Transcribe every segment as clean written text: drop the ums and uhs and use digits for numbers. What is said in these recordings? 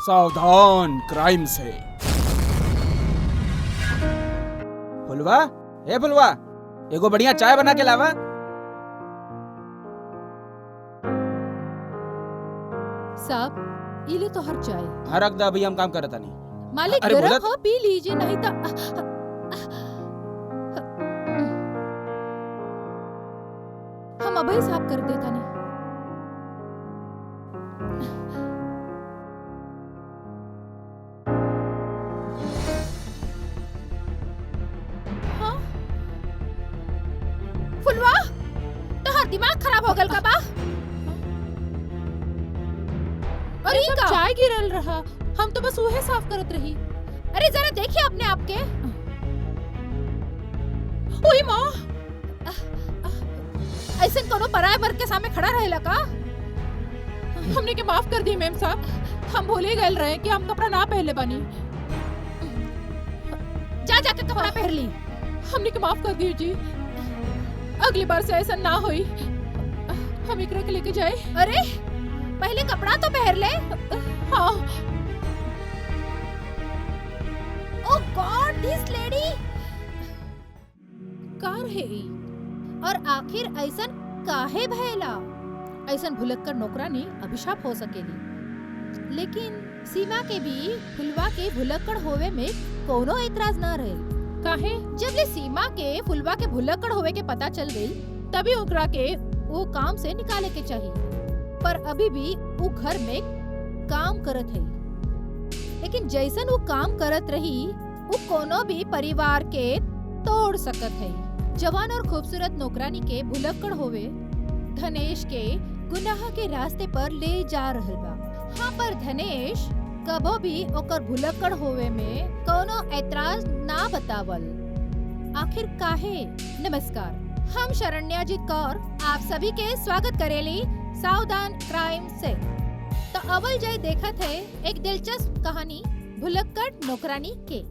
सावधान क्राइम से। फुलवा, ए फुलवा, एगो बढ़िया चाय बना के लावा। साहब ये ले तो हर चाय। हाँ रख दे, अभी हम काम करता नहीं। मालिक अरे गरम बोला- हो, पी लीजिए नहीं तो हम अभी साफ कर देता नहीं। हाँ? फुलवा तोहर दिमाग खराब हो गल का बा? अरे सब का? चाय गिरल रहा, हम तो बस उहे साफ करत रही। अरे जरा देखिए अपने आप के। ओए माँ, ऐसे कोनो पराये मर्द के सामने खड़ा रहेला का? हमने के माफ कर दी मैम साहब, हम भूले गए रहे कि हम कपड़ा ना पहले बानी। जा जाके कपड़ा पहन ली। हमने के माफ कर दी जी, अगली बार से ऐसा ना होई। हम एकरा के लेके जाए। अरे पहले कपड़ा तो पहन ले। हाँ ओ गॉड दिस लेडी। कार है ई। और आखिर ऐसन काहे भैला? ऐसन भुलक्कड़ नौकरानी अभिशाप हो सकेली, लेकिन सीमा के भी फुलवा के भुलक्कड़ होवे में कोनो एतराज ना रहे। काहे? जब ले सीमा के फुलवा के भुलक्कड़ होवे के पता चल गई, तभी ओकरा के वो काम से निकाले के चाहिए। पर अभी भी वो घर में काम करत है, लेकिन जैसन वो काम करत रही वो कोनो भी परिवार के तोड़ सकत है। जवान और खूबसूरत नौकरानी के भुलक्कड़ होवे धनेश के गुनाह के रास्ते पर ले जा रहल बा। हाँ पर धनेश कबो भी ओकर भुलक्कड़ होवे में कोनो एतराज ना बतावल। आखिर काहे? नमस्कार, हम शरण्याजीत कौर आप सभी के स्वागत करेली सावधान क्राइम से। तो अवल जय देखत है एक दिलचस्प कहानी भुलक्कड़ नौकरानी के।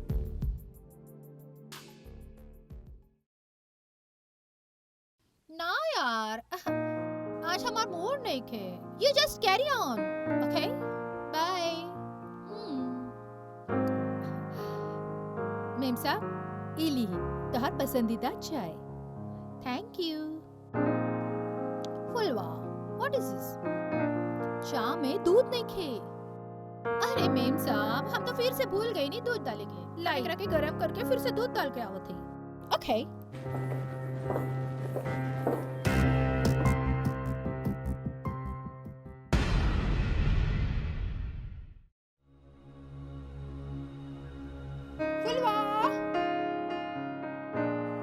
ना यार, आज हमार मूड नहीं खे। You just carry on, okay? Bye. Ma'am साहब, ई ली तोहर पसंदीदा चाय। Thank you. Phulwa, what is this? चाय में दूध नहीं खे। अरे मेम साहब, हम तो फिर से भूल गए नहीं दूध डाले के। ला एकरा के गरम करके फिर से दूध डाल के आवत है। ओके। फुलवा,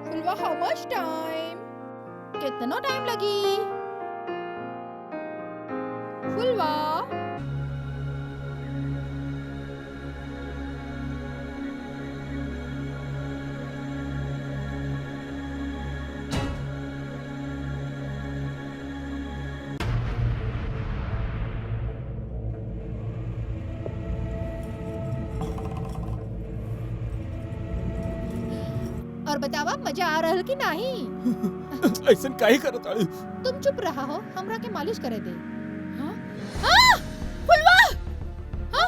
फुलवा, हाउ मच टाइम? कितना टाइम लगी? फुलवा, और बतावा मजा आ रहल की नहीं? ऐसन काहे करत आड़ी? तुम चुप रहा हो, हमरा के मालिश करे दे। हाँ? हाँ? फुलवा! हाँ?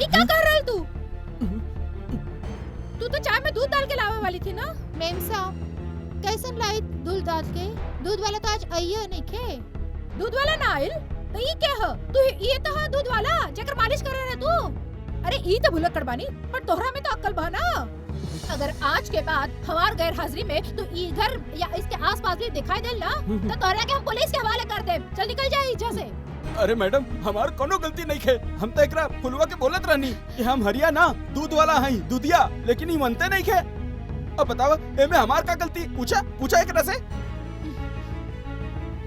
ये क्या कर रहल तू? तू तो चाय में दूध डाल के लावे वाली थी ना? मेम साहब, कैसन लाई दूध डाल के? दूध वाला तो आज आइए नहीं खे। दूध वाला ना आइल? तो ये क्या है? तू ये तो है दूध वाला, जेकर मालिश करे रहे तू। अरे ये तो भुलक्कड़ बानी, पर तोहरा में तो अक्ल बा ना। अगर आज के बाद हमार गैर हाजिरी में तो इधर या इसके आसपास भी दिखाई दे ना, तो तोहरा के हम पुलिस के हवाले कर दे। चल निकल जा यहाँ से। अरे मैडम, हमार कोनो गलती नहीं खे। हम तो एकरा फुलवा के बोलत रहनी कि हम हरिया ना दूध वाला हई, दूधिया, लेकिन ई मनते नहीं खे। अब बताओ एमे हमार का गलती? पूछा एकरा से।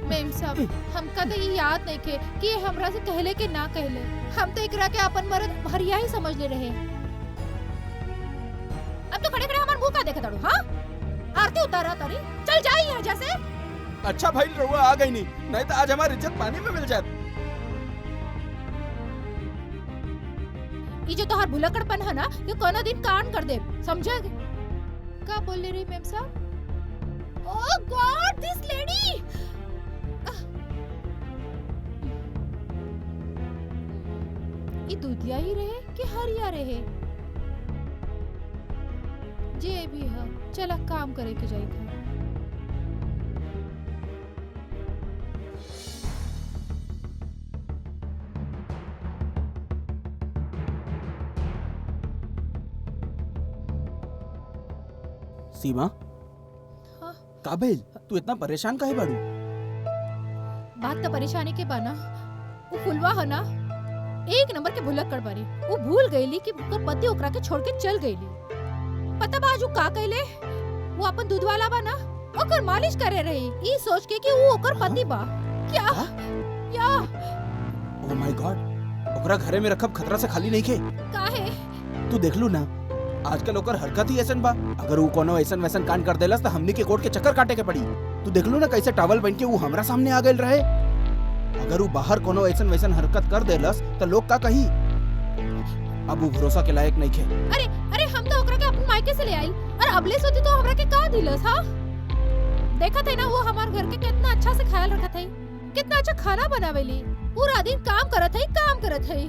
मेम साहब, हमका तो ये याद नहीं खे कि ये हमरा से कहले के ना कहले। हम तो एकरा के अपन मर्द हरिया ही समझ ले रहे। अब तो खड़े खड़े हमार मुंह का देखत ताड़ू। हाँ, आरती उतारा तारी। चल जा यहाँ जैसे। अच्छा भाई रहुआ आ गई नहीं तो आज हमारी इज्जत पानी में मिल जाती। ये जो तोहार भुलक्कड़पन है ना, ये कोनो दिन कांड कर दे, समझा? क्या बोल रही मेम साहब? ओह गॉड, दिस लेडी! ये दुधिया ही रहे कि हरिया रहे। जे भी है, चला काम करे के जाई था। सीमा, हाँ? काबिल, तू इतना परेशान काहे बाड़ू? बात तो परेशानी के बाना, वो फुलवा है ना, एक नंबर के भुलक्कड़ बारी। वो भूल गईली कि ओकर पति ओकरा के छोड़ के चल गईली। पता बा आजू का कइले? वो अपन दूध वाला बा ना, ओकर मालिश करे रही, ई सोच के कि वो ओकर पति बा। क्या? या ओह माय गॉड, ओकरा घरे में रखब खतरा से खाली नहीं खे। काहे? तू देख लू ना, आजकल ओकर हरकत ही ऐसन बा। अगर वो कोनो ऐसन वैसन कांड कर देलस तो हमनी के कोर्ट के चक्कर काटे के पड़ी। तू देख लू ना कैसे टॉवल पहन के वो हमरा सामने आ गइल रहे। अगर वो बाहर कोनो ऐसन वैसन हरकत कर देलस तो लोग का कही? अब वो भरोसा के लायक नहीं खे। अरे हम तो ओकरा के अपन मायके से ले आइल और अबले सोती तो हमरा के का दिलस? हां, देखा थे ना वो हमार घर के कितना अच्छा से ख्याल रखत है, कितना अच्छा खाना बनावेली, पूरा दिन काम करत है।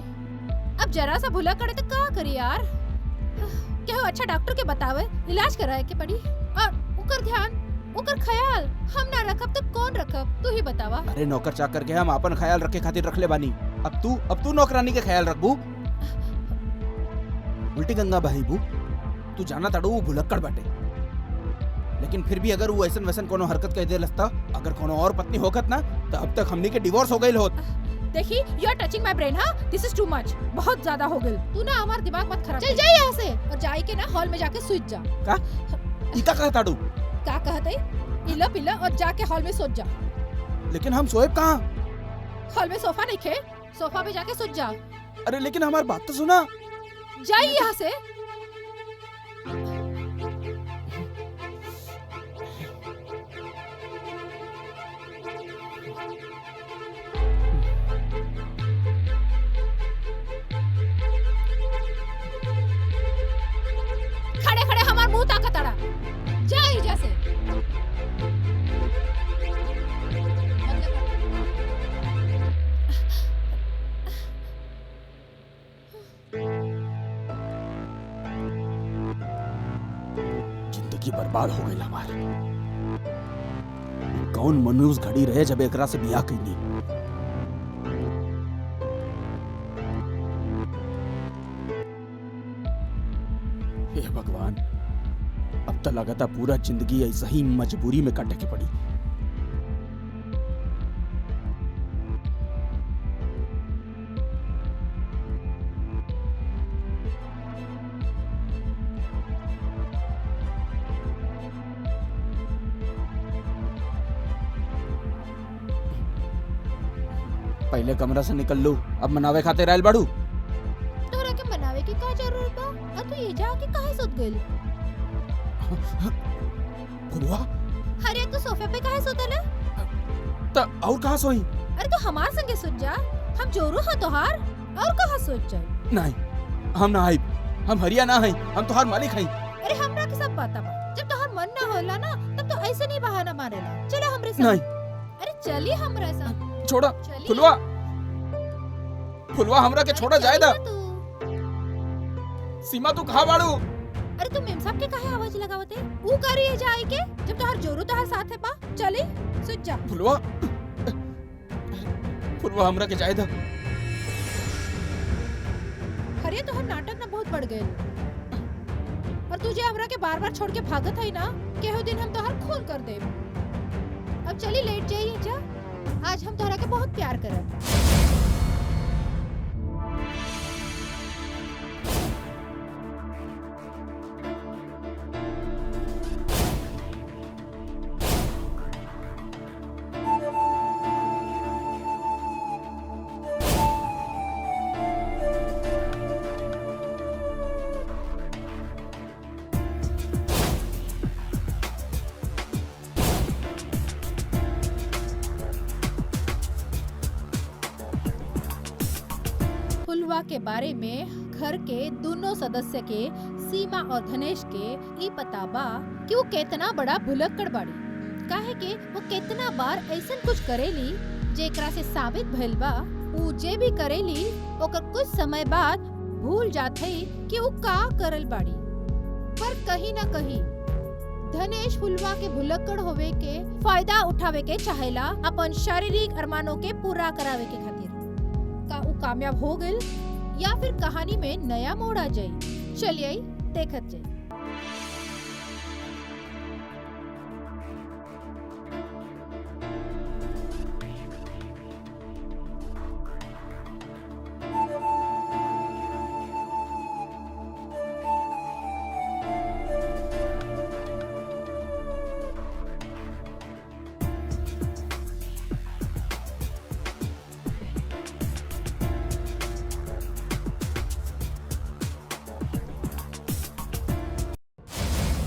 अब जरा सा भूला करे तो का करी यार? क्या अच्छा डॉक्टर के बतावे, इलाज कराए के पड़ी। और ओकर ध्यान, ओकर ख्याल हम ना रखब तो कौन रखब? तू ही बतावा। अरे नौकर चाकर के हम अपन ख्याल रखे खातिर रखले बानी। अब तू नौकरानी के ख्याल रखबू। उल्टी गंगा बहाईबू। तू जाना ताड़ू वो भुलक्कड़ बाटे, लेकिन फिर भी अगर वो ऐसन वैसन कोनो हरकत कह दे लस्ता, अगर कोनो और पत्नी होकत ना, तो अब तक हमनी के डिवोर्स हो गइल होत। देखी, you are touching my brain. हां, दिस इज टू मच, बहुत ज्यादा हो गइल। तू ना हमार दिमाग मत खराब। चल जा यहां से और जाई के ना हॉल में जाके सूत जा। का? ई का कहत ताड़ू? का कहत है? इला पिला और जाके हॉल में सूत जा। लेकिन हम सोएब कहां? हॉल में सोफा नहीं खे, सोफा पे जाके सूत जा। अरे लेकिन हमार बात तो सुना। जाई यहां से। खड़े हमार मुंह ताका तड़ा। जाई जैसे। जिंदगी बर्बाद हो गई हमार। कौन मनुष्य घड़ी रहे जब एकरा से बियाह कईनी। हे भगवान, अब तो लगातार पूरा जिंदगी ऐसा ही मजबूरी में काटे के पड़ी। पहले कमरा से निकल लो, अब मनावे खाते रहल बाड़ू। तोरा के मनावे की का जरूरत बा? और तू ये जाके काहे सुत गइल? फुलवा, अरे तू सोफे पे काहे सुतल है? त और कहां सोई? अरे तू हमार संगे सुत जा, हम जोरू हां तोहार। और कहां सुत जाई? नहीं, हम ना आइब। हम हरिया ना हई, हम तोहार मालिक हई। अरे हमरा के सब पता बा, जब तोहार मन ना होला ना, तब तो ऐसे नहीं बहाना मारेला। चला हमरे संग। नहीं, अरे चली हमरा संग। छोड़ा। चली। फुलवा हमरा के छोड़ा जाए दा। तू सीमा, तू कहां बाड़ू? अरे तू मेम साहब के काहे आवाज लगावत है? ऊ करी है जाई के, जब तोहार जोरू तोहार साथ है बा। चली, सुत जा। फुलवा हमरा के जाए दा। अरे तोहार नाटक ना बहुत बढ़ गए। और तुझे हमरा के बार-बार छोड़ के भागत है ना, केहू दिन हम तोहार खून कर देब। अब चली लेट जाइए जा, आज हम तोहरा के बहुत प्यार करब। फुलवा के बारे में घर के दोनों सदस्य के, सीमा और धनेश के ई पता बा कि वो कितना बड़ा भुलक्कड़ बाड़ी। काहे के वो कितना बार ऐसन कुछ करेली जेकरा से साबित भइल बा ऊ जे भी करेली ओकर कुछ समय बाद भूल जाते कि वो का करल बाड़ी। पर कहीं ना कहीं धनेश फुलवा के भुलक्कड़ होवे के फायदा उठावे के चाहेला अपन शारीरिक अरमानों के पूरा करावे के खातिर। का वो कामयाब हो गइल या फिर कहानी में नया मोड़ आ जाई? चलिए देखत जाई।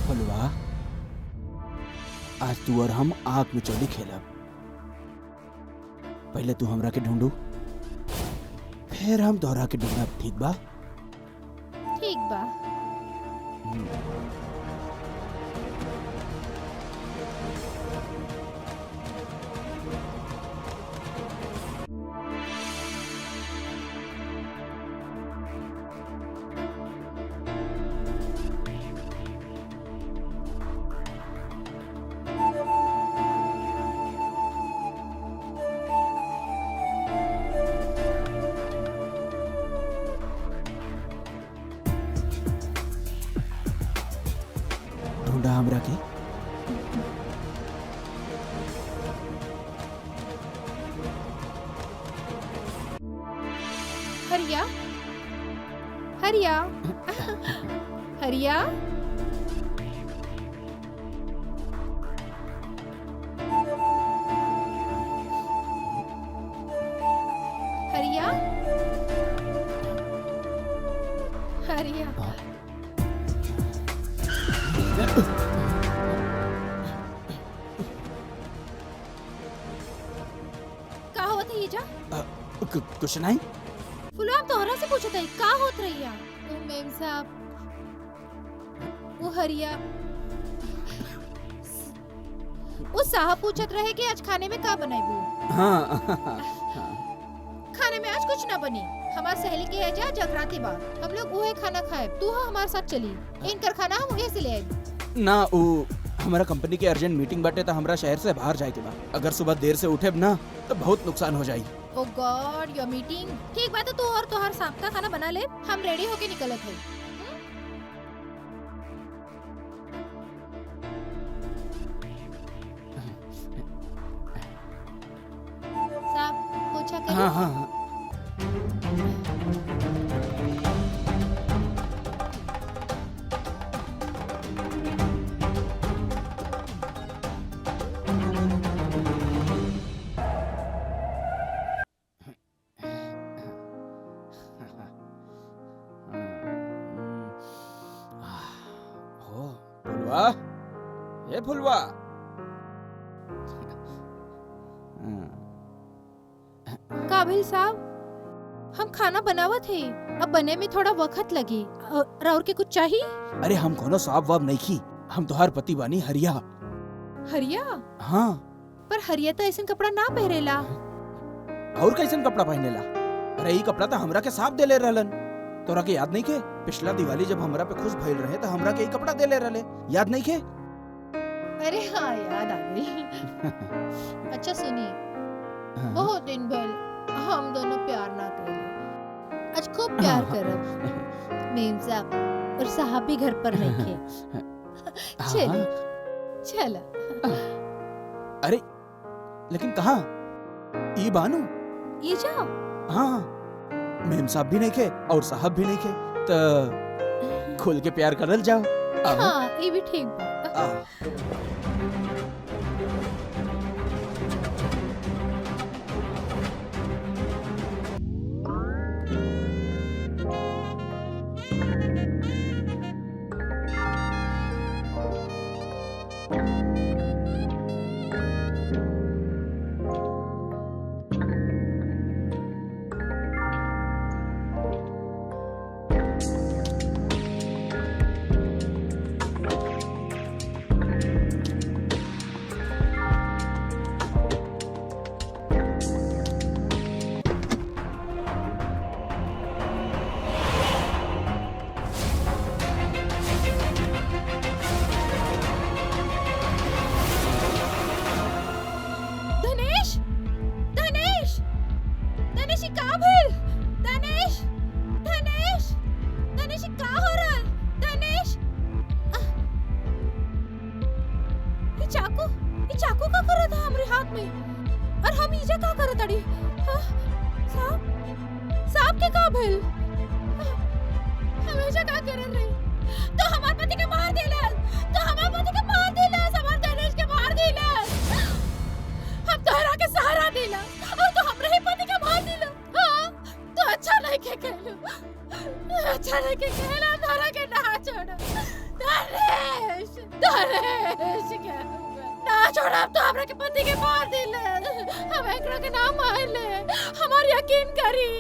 फुलवा, आज तू और हम आग में चोली खेलब। पहले तू हमरा के ढूंढू, फिर हम दोहरा के ढूंढब, ठीक बा? ठीक बा। ढूंढा हमरा के? हरिया, हरिया, हरिया, हरिया, हरिया। का होत है जा? कुछ नहीं। फुलवा हम तोहरा से पूछत है का होत रहिया? ओ मेम साहब, वो हरिया, वो साहब पूछत रहे कि आज खाने में का बनाइबू? हाँ। खाने में आज कुछ ना बनी। हमार सहेली के एजा जगराती बा, हम लोग उहे खाना खाए। तू हमारे साथ चली, इनकर खाना हम उहे से ले आए। ना, वो हमारा कंपनी के अर्जेंट मीटिंग बाटे तो हमरा शहर से बाहर जाए के बा। अगर सुबह देर से उठे ना तो बहुत नुकसान हो जाई। ओ गॉड, योर मीटिंग। ठीक बात है, तू और तोहर सांप का खाना बना ले, हम रेडी होके निकलत है। साहब पूछा करिए। हाँ हाँ हाँ। फुलवा, ये फुलवा। काबिल साहब, हम खाना बनावत है, अब बने में थोड़ा वक्त लगी। और के कुछ चाहिए? अरे हम कोनो साहब वाब नहीं की, हम तुहार पति बानी हरिया। हरिया? हाँ। पर हरिया तो ऐसा कपड़ा ना पहरेला। और कैसन कपड़ा पहनेला? अरे ये कपड़ा तो हमरा के साहब देले रहलन। तोरा के याद नहीं के? पिछला दिवाली जब हमरा पे खुश भइल रहे तो हमरा के ये कपड़ा देले रहले, याद नहीं के? अरे हाँ, याद आ गई। अच्छा सुनिए, बहुत दिन भर हम दोनों प्यार ना करें, आज खूब प्यार करब। मेम साहब और साहब भी घर पर नहीं थे। चलिए, चला। अरे लेकिन कहाँ? ये बानू? ये जाओ। हाँ, मेम साहब भी नहीं खे और साहब भी नहीं खे, तो खुल के प्यार करल जाओ। हाँ, ये भी ठीक बा। ये चाकू का करत है हमरे हाथ में और हम इजा का करत अड़ी हाँ? सांप के का भेल हमेशा का करत रही तो हमार पति के मार देला हमार गणेश के मार देला हम तोहरा के सहारा देला और तो हमरे ही पति के मार देला हां तो अच्छा नहीं के कहलो तोहरा के ना छोड़ दरेश क्या ना छोड़ा तो हमरा के पति के मार देले हम एकरा के नाम मार ले हमार यकीन करी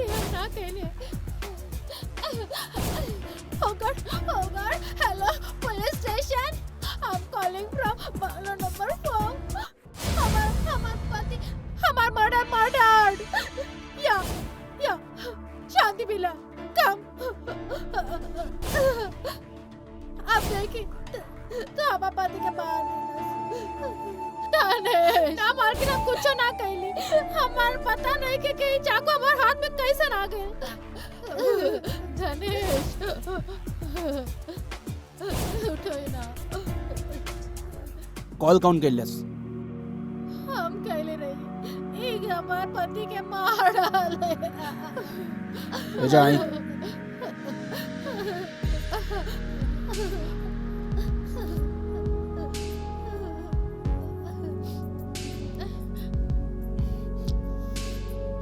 ये ना कहले Oh God, hello, police station. I'm calling from Bangla number 4. हमार पति, हमार murdered. Yeah, शांति मिला, come. अब देखिए, तो हमार पति के मार दिला। ना मार के हम कुछ ना कहली, हमार पता नहीं कि चाकू हमार हाथ में कैसे आ गए। धनेश उठो ना कॉल कौन कैलस? हम कहले रही एक हमार पति के मार डाले जा आई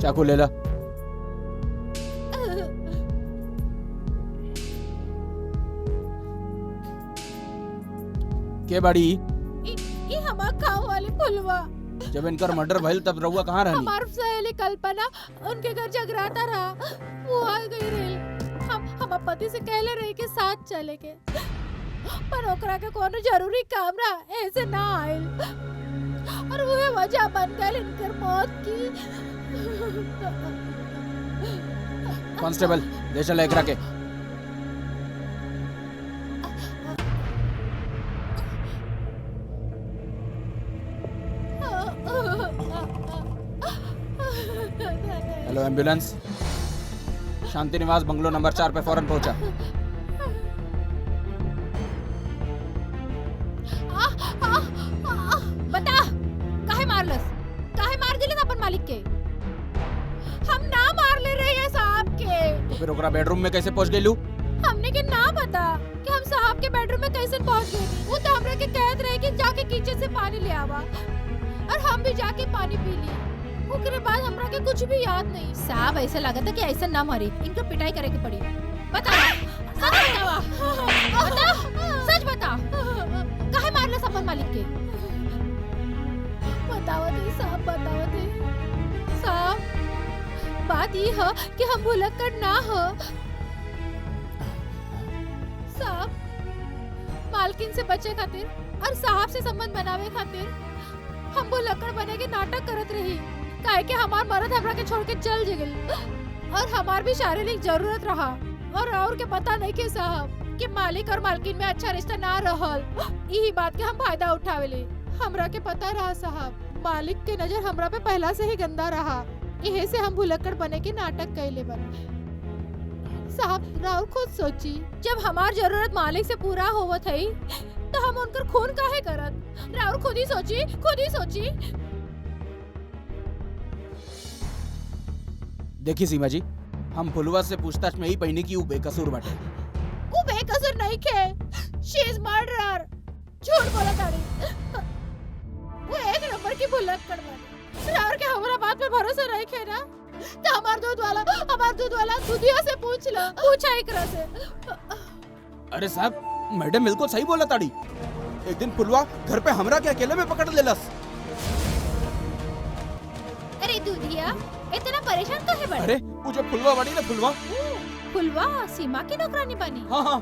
चाकू ले ला के बाड़ी ई हमार गांव वाली फुलवा जब इनकर मर्डर भइल तब रउआ कहाँ रहनी? हमार सहेली कल्पना उनके घर जगराता रहा वो आ गई रेल हम पति से कहले रही के साथ चले के पर ओकरा के कोनो जरूरी काम रहा ऐसे ना आइल और वो वजह बन गई इनकर मौत की। कांस्टेबल ले चल एकरा के। हेलो एम्बुलेंस, शांति निवास बंगलो नंबर 4 पे फौरन पहुंचा। बता काहे मार दिले अपन मालिक के? हम ना मार ले रहे हैं साहब के। तो फिर ओकरा बेडरूम में कैसे पहुंच गइलू? हमने के ना पता कि हम साहब के बेडरूम में कैसे पहुंच गए। वो तो हमरा के कहत रहे कि जाके किचन से पानी ले आवा और हम भी जाके पानी पी ली। उसके बाद हमरा के कुछ भी याद नहीं। साहब ऐसा लगा था कि ऐसा ना मारे, इनको पिटाई करे के पड़ी। बता सच बता काहे मारला अपन मालिक के? बतावत साहब बात ये है कि हम भुलक्कड़ ना हो साहब। मालकिन से बचे खातिर और साहब से संबंध बनावे खातिर हम भुलक्कड़ बने के नाटक करत रही। काहे कि हमार मर्द हमरा के छोड़ के चल गेल और हमार भी शारीरिक जरूरत रहा और के पता नहीं के साहब कि मालिक और मालकिन में अच्छा रिश्ता ना रहल। यही बात के हम फायदा उठावेले। हमरा के पता रहा साहब मालिक के नजर हमरा पे पहला से ही गंदा रहा, यही से हम भुलक्कड़ बने के नाटक कैले बने। साहब राउर खुद सोची जब हमार जरूरत मालिक से पूरा होवत है तो हम उनकर खून काहे करत? राउर खुद ही सोची। देखी सीमा जी, हम फुलवा से पूछताछ में ही पहिनी की वो बेकसूर बाटे। वो बेकसूर नहीं खे, शी इज मर्डरर। झूठ बोला ताड़ी। वो एक नंबर की भुलक्कड़ बाटे। राउर के हमरा बात पे भरोसा नहीं खे ना तो हमार दूध वाला दुधिया से पूछा एकरा से। अरे साहब मैडम बिल्कुल सही बोला ताड़ी। एक दिन फुलवा घर पे हमरा के अकेले में पकड़ लेलस। अरे दुधिया इतना परेशान काहे बड़? अरे वो जो फुलवा बाड़ी ना फुलवा सीमा की नौकरानी बनी। हाँ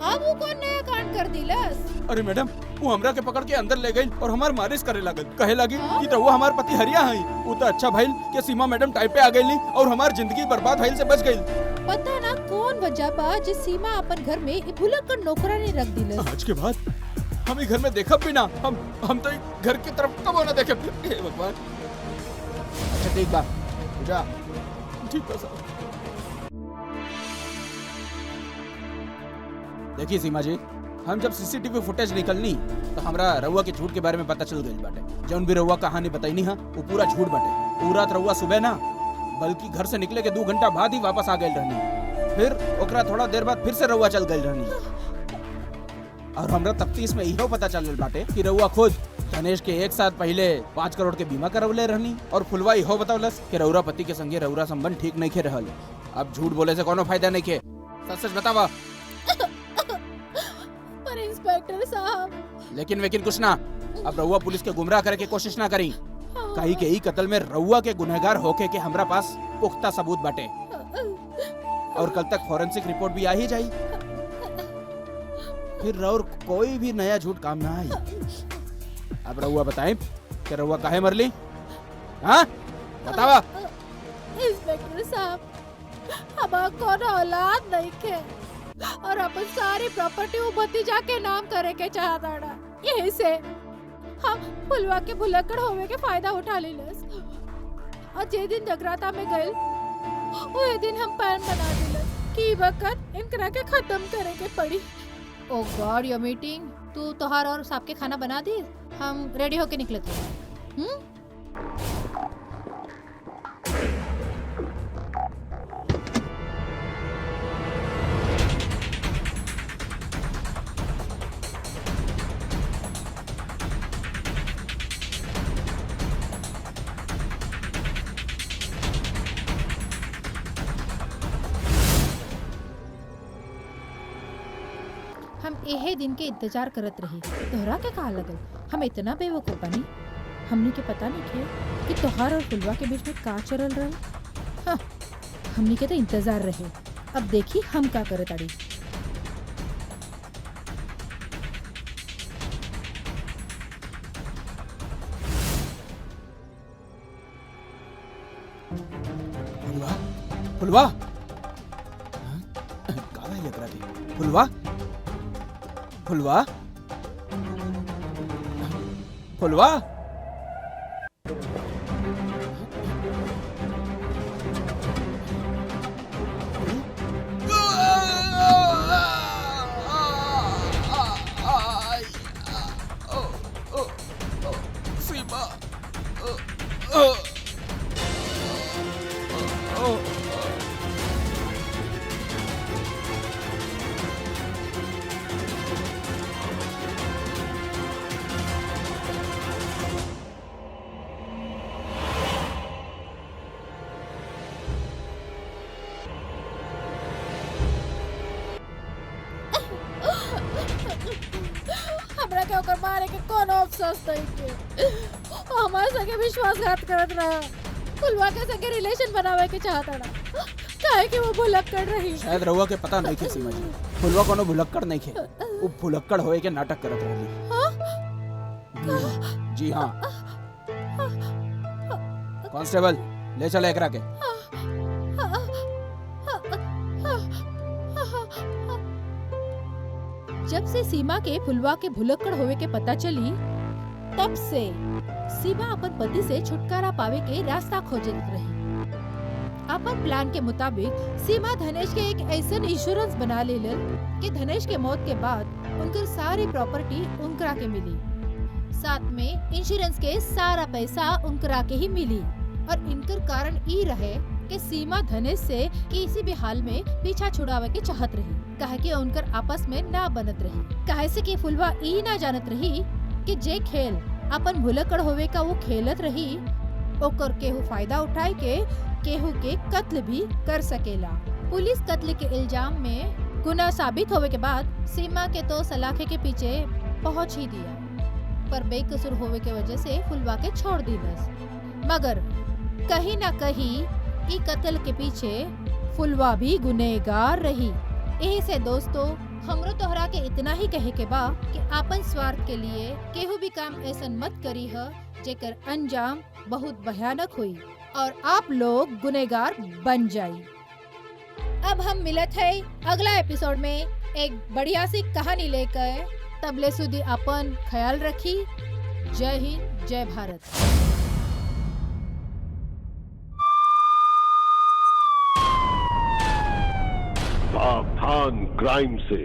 अब वो कौन नया कांड कर दिलस? अरे मैडम वो हमरा के पकड़ के अंदर ले गई और हमार मालिश करे लागल। कहे लगी कि तो वो हमार पति हरिया है। वो तो अच्छा भइल कि सीमा मैडम टाइप पे आ गई और हमार जिंदगी बर्बाद भइल से बच गई। पता ना कौन वजह बा जिस सीमा अपन घर में भुलक्कड़ नौकरानी रख दिलस। आज के बाद हम घर में देखब भी ना। हम तो घर की तरफ कब ना देखे। हे भगवान। अच्छा ठीक बा जा। ठीक बा साहब। देखिए सीमा जी, हम जब सीसीटीवी फुटेज निकलनी तो हमरा रउआ के झूठ के बारे में पता चल गई बाटे। जौन भी रउआ कहानी बताईनी हा वो पूरा झूठ बाटे। पूरा रउआ सुबह ना बल्कि घर से निकले के 2 घंटा बाद ही वापस आ गई रहनी। फिर ओकरा थोड़ा देर बाद फिर से रउआ चल गई रहनी। और हमरा तफ्तीश में इहो पता चल बाटे कि रउआ खुद धनेश के 1 साल पहले 5 करोड़ के बीमा करवले रहनी। और फुलवा इहो बतावलस कि रउरा पति के संगे रउरा संबंध ठीक नहीं खे रहल। अब झूठ बोले से कोनो फायदा नहीं खे, सच सच बतावा। पर इंस्पेक्टर साहब, लेकिन वेकिन कुछ ना। अब रउआ पुलिस के गुमराह करे के कोशिश ना करी। कहीं के ई कत्ल में रउआ के गुनहगार होके के हमरा पास पुख्ता सबूत बाटे। और कल तक फॉरेंसिक रिपोर्ट भी आ ही जाई। फिर और कोई भी नया झूठ काम ना आई। अब रउआ बताएं कि रउआ काहे मरली? हाँ बतावा। इंस्पेक्टर साहब, हमार कोनो औलाद नहीं के और अपन सारी प्रॉपर्टी वो भतीजा के नाम करे के चाहताड़ा। यही से हम फुलवा के भुलक्कड़ होवे के फायदा उठा लेलस। और जे दिन जगराता में गइल वो दिन हम प्लान बना दिलस कि वक्त इनकरा के खत्म करे के पड़ी। ओ गॉड, योर मीटिंग। तू तोहार और साहब के खाना बना दी, हम रेडी होके निकले थे। हम एहे दिन के इंतजार करत रही। तोहरा के कहा लगल हम इतना बेवकूफ बनी? हमनी के पता नहीं थे कि तोहार और फुलवा के बीच में का चल रहा। हाँ, हमनी के तो इंतजार रहे। अब देखी हम का करत आड़ी। फुलवा फुलवा का भाई लग रहा थी। फुलवा फुलवा फुलवा सीमा हमरा के ओकर मारे के कोनो अफसोस नहीं के। हमारे संगे विश्वासघात करत रहा। फुलवा के संगे रिलेशन बनावे के चाहता ना, काहे कि वो भुलक्कड़ रही। शायद रउआ के पता नहीं खे सीमा जी। फुलवा कोनो भुलक्कड़ नहीं खे, वो भुलक्कड़ होए के नाटक करत रहली। जी हाँ। कांस्टेबल ले चले एकरा के। जब से सीमा के फुलवा के भुलक्कड़ होवे के पता चली, तब से सीमा अपन पति से छुटकारा पावे के रास्ता खोजत रही। अपन प्लान के मुताबिक सीमा धनेश के एक ऐसा इंश्योरेंस बना लेलन कि धनेश के मौत के बाद उनकर सारी प्रॉपर्टी उनकरा के मिली। साथ में इंश्योरेंस के सारा पैसा उनकरा के ही मिली। और इनकर कारण ई रहे कि सीमा धनेश से किसी भी हाल में पीछा छुड़ावे के चाहत रही, काहे कि उनकर आपस में ना बनत रही। काहे से कि फुलवा ई ना जानत रही कि जे खेल अपन भुलक्कड़ होवे का वो खेलत रही, ओकर केहू फायदा उठाए के केहू के कत्ल भी कर सकेला। पुलिस कत्ल के इल्जाम में गुनाह साबित होवे के बाद सीमा के तो सलाखे के पीछे पहुंच ही दिया, पर बेकसूर होवे के वजह से फुलवा के छोड़ दिलस। मगर कहीं ना कहीं ई कत्ल के पीछे फुलवा भी गुनहगार रही। यही से दोस्तों, हमरो तोहरा के इतना ही कहे के बा कि आपन स्वार्थ के लिए केहू भी काम ऐसा मत करी है जेकर अंजाम बहुत भयानक हुई और आप लोग गुनहगार बन जाई। अब हम मिलत है अगला एपिसोड में एक बढ़िया सी कहानी लेकर। तबले सुधी अपन ख्याल रखी। जय हिंद, जय भारत। सावधान क्राइम से।